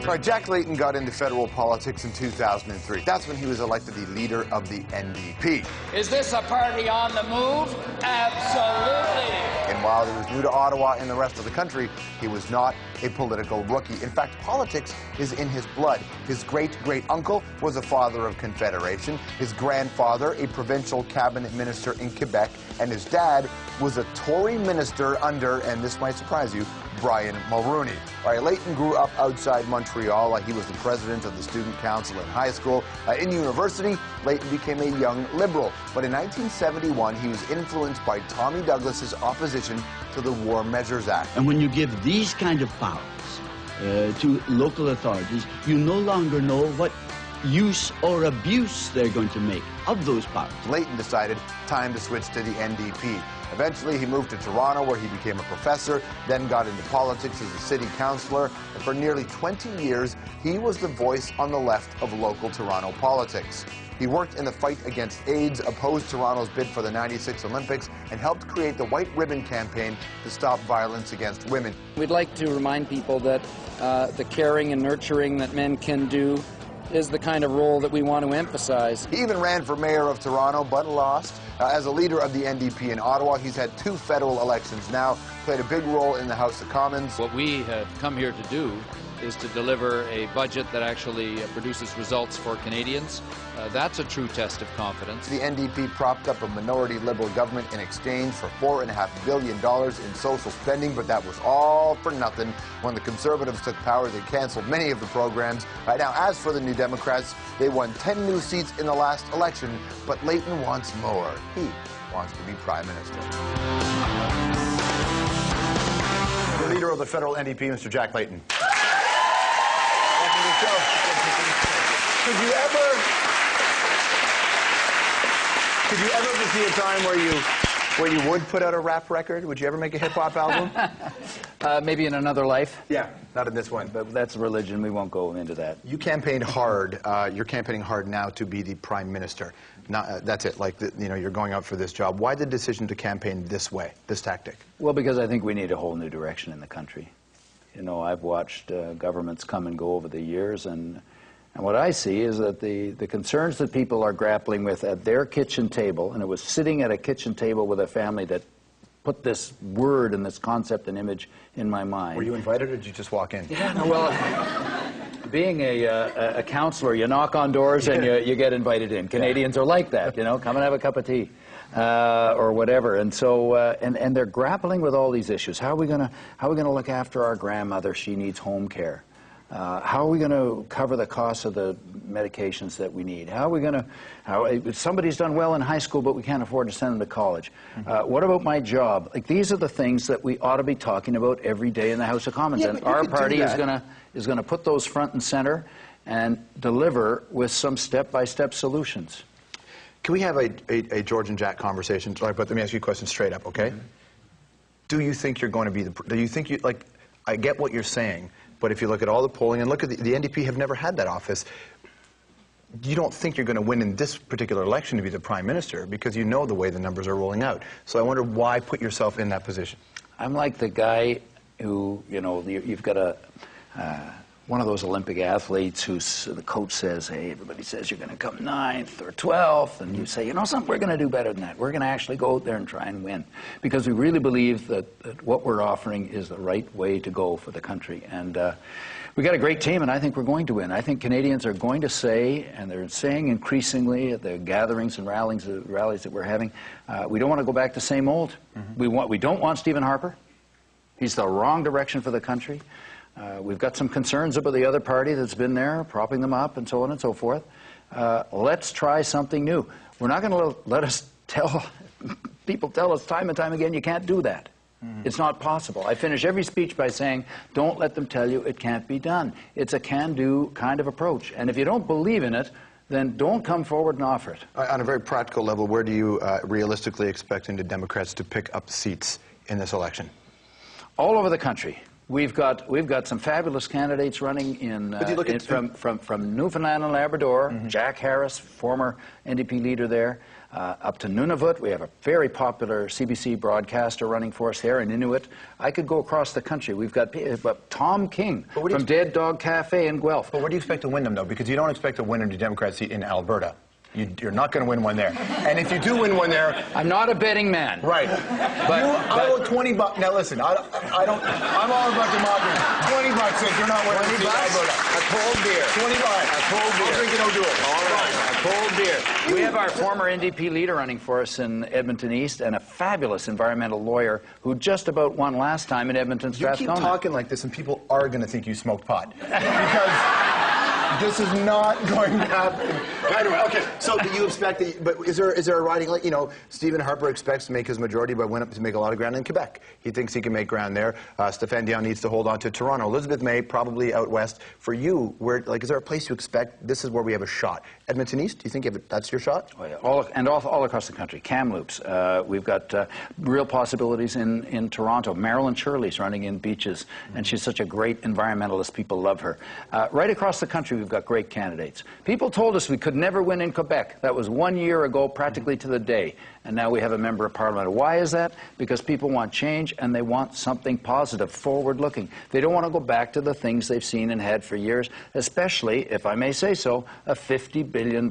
All right, Jack Layton got into federal politics in 2003. That's when he was elected the leader of the NDP. Is this a party on the move? Absolutely. And while he was new to Ottawa and the rest of the country, he was not a political rookie. In fact, politics is in his blood. His great-great-uncle was a father of Confederation, his grandfather a provincial cabinet minister in Quebec, and his dad was a Tory minister under, and this might surprise you, Brian Mulroney. All right, Layton grew up outside Montreal. He was the president of the student council in high school. In university, Layton became a young liberal. But in 1971, he was influenced by Tommy Douglas's opposition to the War Measures Act. And when you give these kind of powers to local authorities, you no longer know what use or abuse they're going to make of those powers. Layton decided time to switch to the NDP. Eventually, he moved to Toronto, where he became a professor, then got into politics as a city councillor, and for nearly 20 years, he was the voice on the left of local Toronto politics. He worked in the fight against AIDS, opposed Toronto's bid for the '96 Olympics, and helped create the White Ribbon campaign to stop violence against women. We'd like to remind people that the caring and nurturing that men can do is the kind of role that we want to emphasize. He even ran for mayor of Toronto, but lost. As a leader of the NDP in Ottawa, he's had 2 federal elections now, played a big role in the House of Commons. What we have come here to do is to deliver a budget that actually produces results for Canadians. That's a true test of confidence. The NDP propped up a minority Liberal government in exchange for $4.5 billion in social spending, but that was all for nothing. When the Conservatives took power, they canceled many of the programs. Right now, as for the New Democrats, they won 10 new seats in the last election, but Layton wants more. He wants to be Prime Minister. The leader of the federal NDP, Mr. Jack Layton. Welcome to the show. Could you ever see a time where you would put out a rap record? Would you ever make a hip-hop album? Maybe in another life. Yeah, not in this one. But that's religion. We won't go into that. You campaigned hard. You're campaigning hard now to be the Prime Minister. That's it. Like, you're going out for this job. Why the decision to campaign this way, this tactic? Well, because I think we need a whole new direction in the country. You know, I've watched governments come and go over the years, and what I see is that the concerns that people are grappling with at their kitchen table, and it was sitting at a kitchen table with a family that put this word and this concept and image in my mind. Were you invited, or did you just walk in? Yeah, no, well, being a counselor, you knock on doors and you get invited in. Canadians are like that, you know, come and have a cup of tea. Or whatever, and so and they're grappling with all these issues. How are we gonna look after our grandmother? She needs home care. How are we going to cover the cost of the medications that we need? How are we going to? If somebody's done well in high school, but we can't afford to send them to college. What about my job? Like, these are the things that we ought to be talking about every day in the House of Commons, and our party is going to put those front and center and deliver with some step-by-step solutions. Can we have a George and Jack conversation? But let me ask you a question straight up, okay? Do you think you're going to be the? Do you think you like? I get what you're saying, but if you look at all the polling and look at the NDP have never had that office. You don't think you're going to win in this particular election to be the Prime Minister because you know the way the numbers are rolling out. So I wonder why put yourself in that position. I'm like the guy who, you know, you've got one of those Olympic athletes who's the coach says, hey, everybody says you're going to come 9th or 12th, and you say, you know something, we're going to do better than that. We're going to actually go out there and try and win, because we really believe that what we're offering is the right way to go for the country. And we got a great team, and I think we're going to win. I think Canadians are going to say, and they're saying increasingly at the gatherings and rallies that we're having, we don't want to go back to same old. We don't want Stephen Harper. He's the wrong direction for the country. We've got some concerns about the other party that's been there, propping them up and so on and so forth. Let's try something new. We're not going to let us people tell us time and time again, you can't do that. It's not possible. I finish every speech by saying, don't let them tell you it can't be done. It's a can-do kind of approach. And if you don't believe in it, then don't come forward and offer it. On a very practical level, where do you realistically expect the Democrats to pick up seats in this election? All over the country. We've got some fabulous candidates running in, But you look at from Newfoundland and Labrador. Jack Harris, former NDP leader there, up to Nunavut. We have a very popular CBC broadcaster running for us there in Inuit. I could go across the country. We've got Tom King from Dead Dog Cafe in Guelph. But where do you expect to win them, though? Because you don't expect to win a Democrat seat in Alberta. You're not going to win one there. And if you do win one there... I'm not a betting man. Right. I owe $20. Now, listen, I'm all about democracy. $20 if you're not winning a seat in Alberta. A cold beer. $20. A cold beer. I'll drink it, I'll do it. All right. A cold beer. We have our former NDP leader running for us in Edmonton East and a fabulous environmental lawyer who just about won last time in Edmonton Strathcona. You keep talking like this and people are going to think you smoked pot. Because... this is not going to happen. Anyway, okay. So do you expect that? But is there a riding? Like, you know, Stephen Harper expects to make his majority by win up to make a lot of ground in Quebec. He thinks he can make ground there. Stéphane Dion needs to hold on to Toronto. Elizabeth May probably out west. For you, where is there a place you expect? This is where we have a shot. Edmonton East. Do you think that's your shot? Oh, yeah. all across the country. Kamloops. We've got real possibilities in Toronto. Marilyn Shirley's running in Beaches, and she's such a great environmentalist. People love her. Right across the country, we've got great candidates. People told us we could never win in Quebec. That was 1 year ago, practically to the day. And now we have a member of parliament. Why is that? Because people want change and they want something positive, forward-looking. They don't want to go back to the things they've seen and had for years, especially, if I may say so, a $50 billion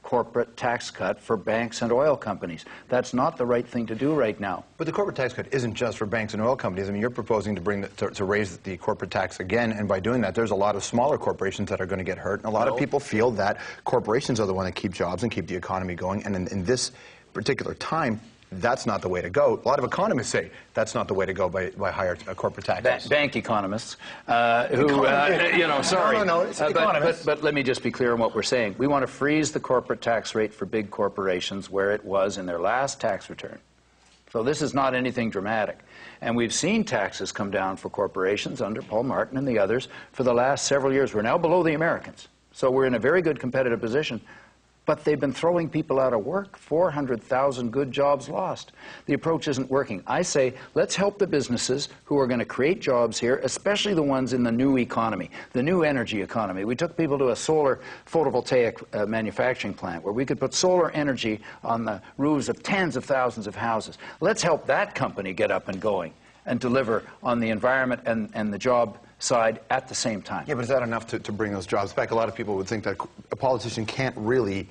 corporate tax cut for banks and oil companies. That's not the right thing to do right now. But the corporate tax cut isn't just for banks and oil companies. I mean, you're proposing to raise the corporate tax again, and by doing that, there's a lot of smaller corporations that are going to get hurt, and a lot of people feel that corporations are the one that keep jobs and keep the economy going, and in this particular time, that's not the way to go. A lot of economists say that's not the way to go by higher corporate taxes. Bank economists, you know, sorry. No, it's economists. But let me just be clear on what we're saying. We want to freeze the corporate tax rate for big corporations where it was in their last tax return. So this is not anything dramatic. And we've seen taxes come down for corporations under Paul Martin and the others for the last several years. We're now below the Americans. So we're in a very good competitive position. But they've been throwing people out of work. 400,000 good jobs lost. The approach isn't working. I say, let's help the businesses who are going to create jobs here, especially the ones in the new economy, the new energy economy. We took people to a solar photovoltaic manufacturing plant where we could put solar energy on the roofs of tens of thousands of houses. Let's help that company get up and going and deliver on the environment and the job side at the same time. Yeah, but is that enough to bring those jobs back? A lot of people would think that a politician can't really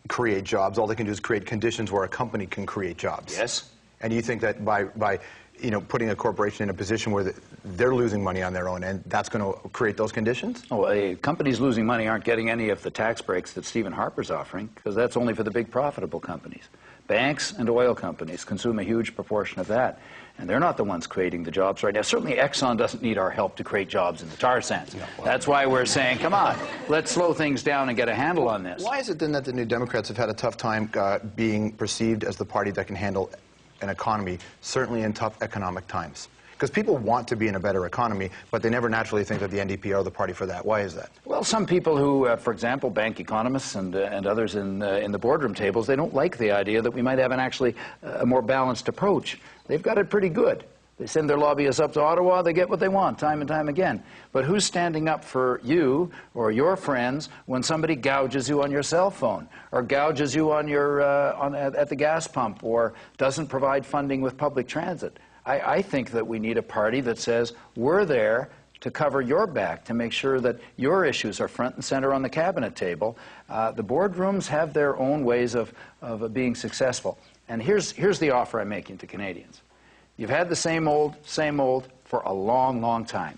create jobs. All they can do is create conditions where a company can create jobs. Yes. And you think that by you know, putting a corporation in a position where they're losing money on their own end, that's going to create those conditions? Oh, companies losing money aren't getting any of the tax breaks that Stephen Harper's offering, because that's only for the big profitable companies. Banks and oil companies consume a huge proportion of that, and they're not the ones creating the jobs right now. Certainly Exxon doesn't need our help to create jobs in the tar sands. That's why we're saying, come on, let's slow things down and get a handle on this. Why is it then that the New Democrats have had a tough time being perceived as the party that can handle an economy, certainly in tough economic times? Because people want to be in a better economy, but they never naturally think that the NDP are the party for that. Why is that? Well, some people who, for example, bank economists and others in the boardroom tables, they don't like the idea that we might have a more balanced approach. They've got it pretty good. They send their lobbyists up to Ottawa, they get what they want time and time again. But who's standing up for you or your friends when somebody gouges you on your cell phone or gouges you on your, at the gas pump or doesn't provide funding with public transit? I think that we need a party that says, we're there to cover your back, to make sure that your issues are front and center on the cabinet table. The boardrooms have their own ways of being successful. And here's the offer I'm making to Canadians. You've had the same old for a long, long time.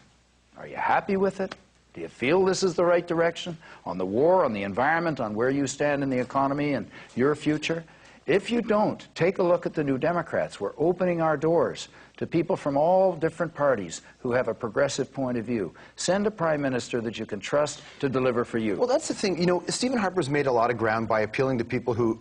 Are you happy with it? Do you feel this is the right direction? On the war, on the environment, on where you stand in the economy and your future? If you don't, take a look at the New Democrats. We're opening our doors to people from all different parties who have a progressive point of view. Send a prime minister that you can trust to deliver for you. Well, that's the thing. You know, Stephen Harper's made a lot of ground by appealing to people who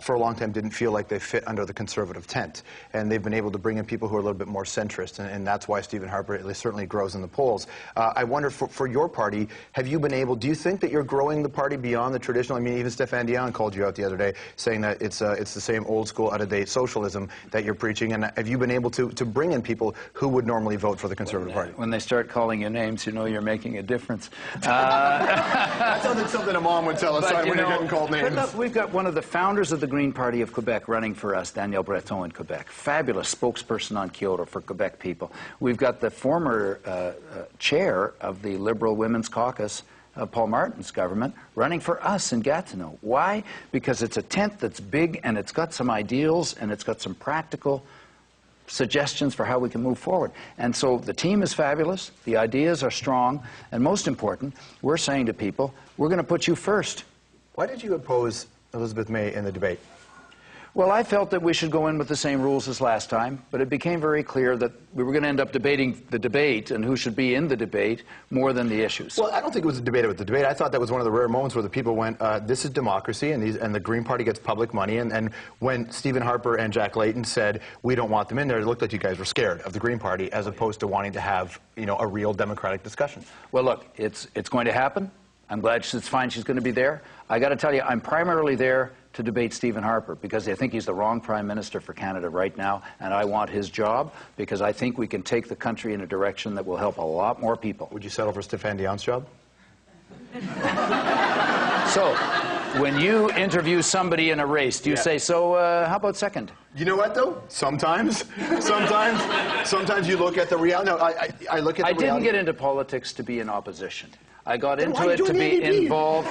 for a long time didn't feel like they fit under the conservative tent. And they've been able to bring in people who are a little bit more centrist, and that's why Stephen Harper certainly grows in the polls. I wonder, for your party, have you been able, do you think that you're growing the party beyond the traditional? I mean, even Stéphane Dion called you out the other day, saying that it's the same old school, out-of-date socialism that you're preaching. And have you been able to bring in people who would normally vote for the Conservative Party? When they start calling you names, you know you're making a difference. That sounds like something a mom would tell us when you're getting called names. But look, we've got one of the founders of the Green Party of Quebec running for us, Danielle Breton in Quebec. Fabulous spokesperson on Kyoto for Quebec people. We've got the former chair of the Liberal Women's Caucus, Paul Martin's government, running for us in Gatineau. Why? Because it's a tent that's big and it's got some ideals and it's got some practical suggestions for how we can move forward. And so the team is fabulous, the ideas are strong, and most important, we're saying to people, we're going to put you first. Why did you oppose Elizabeth May in the debate? Well, I felt that we should go in with the same rules as last time, but it became very clear that we were going to end up debating the debate and who should be in the debate more than the issues. Well, I don't think it was a debate about the debate. I thought that was one of the rare moments where the people went, this is democracy, and the Green Party gets public money. And when Stephen Harper and Jack Layton said, we don't want them in there, it looked like you guys were scared of the Green Party as opposed to wanting to have, you know, a real democratic discussion. Well, look, it's going to happen. I'm glad it's fine she's going to be there. I got to tell you, I'm primarily there to debate Stephen Harper because I think he's the wrong Prime Minister for Canada right now, and I want his job because I think we can take the country in a direction that will help a lot more people. Would you settle for Stéphane Dion's job? So, when you interview somebody in a race, do you say, so how about second? You know what, though? Sometimes you look at the reality. No, I look at the reality. I didn't get into politics to be in opposition. I got into it to be involved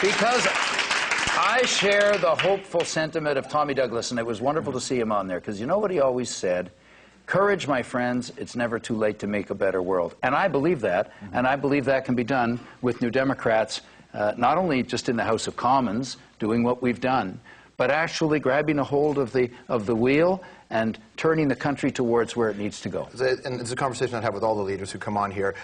because I share the hopeful sentiment of Tommy Douglas, and it was wonderful to see him on there, because you know what he always said? Courage, my friends, it's never too late to make a better world. And I believe that, and I believe that can be done with New Democrats, not only just in the House of Commons, doing what we've done, but actually grabbing a hold of the wheel and turning the country towards where it needs to go. And it's a conversation I have with all the leaders who come on here.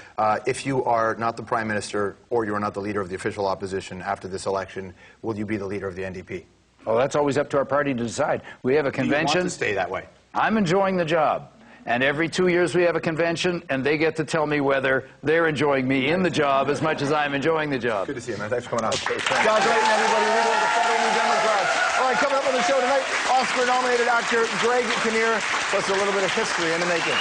If you are not the Prime Minister or you are not the leader of the official opposition after this election, will you be the leader of the NDP? Oh, that's always up to our party to decide. We have a convention. Do you want to stay that way? I'm enjoying the job. And every 2 years we have a convention, and they get to tell me whether they're enjoying me in the job as much as I'm enjoying the job. Good to see you, man. Thanks for coming on. Okay, Jack Layton, everybody. Leader of the Federal New Democrats. All right, coming up on the show tonight, Oscar-nominated actor Greg Kinnear, plus a little bit of history in the making.